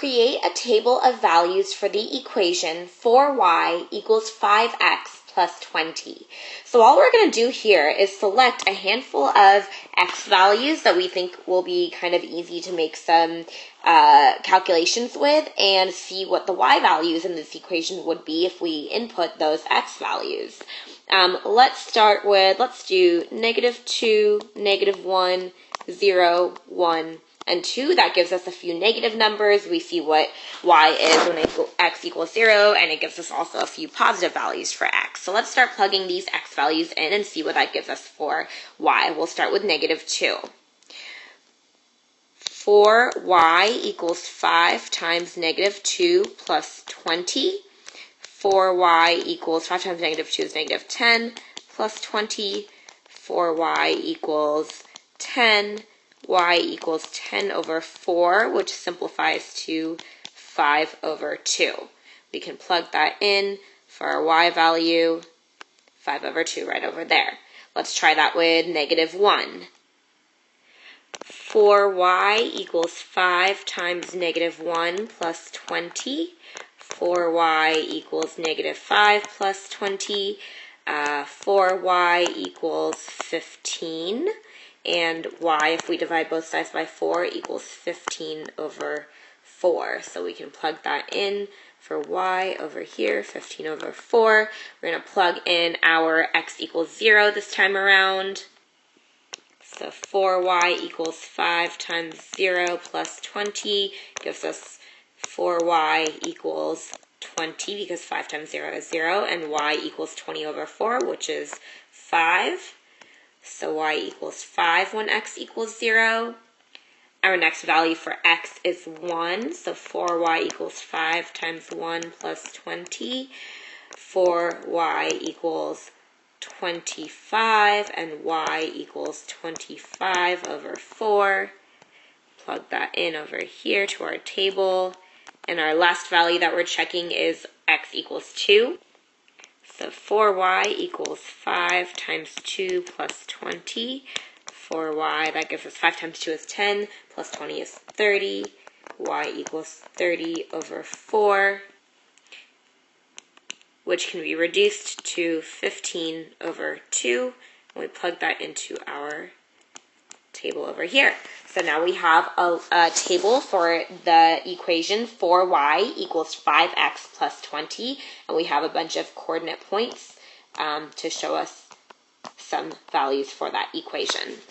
create a table of values for the equation 4y equals 5x plus 20. So all we're going to do here is select a handful of x values that we think will be kind of easy to make some calculations with, and see what the y values in this equation would be if we input those x values. Let's do -2, -1, 0, 1, and 2. That gives us a few negative numbers. We see what y is when x equals 0, and it gives us also a few positive values for x. So let's start plugging these x values in and see what that gives us for y. We'll start with -2. 4y equals 5 times -2 plus 20. 4y equals 5 times -2 is -10 plus 20. 4y equals 10. Y equals 10 over 4, which simplifies to 5 over 2. We can plug that in for our y value, 5 over 2 right over there. Let's try that with -1. 4y equals 5 times -1 plus 20. 4y equals -5 plus 20. 4y equals 15. And y, if we divide both sides by 4, equals 15 over 4. So we can plug that in for y over here, 15 over 4. We're going to plug in our x equals 0 this time around. So 4y equals 5 times 0 plus 20 gives us 4y equals 20, because 5 times 0 is 0, and y equals 20 over 4, which is 5. So y equals 5 when x equals 0. Our next value for x is 1, so 4y equals 5 times 1 plus 20. 4y equals 25, and y equals 25 over 4. Plug that in over here to our table. And our last value that we're checking is x equals 2. So 4y equals 5 times 2 plus 20. 4y, that gives us 5 times 2 is 10, plus 20 is 30. Y equals 30 over 4, which can be reduced to 15 over 2. And we plug that into our table over here. So now we have a table for the equation 4y equals 5x plus 20, and we have a bunch of coordinate points to show us some values for that equation.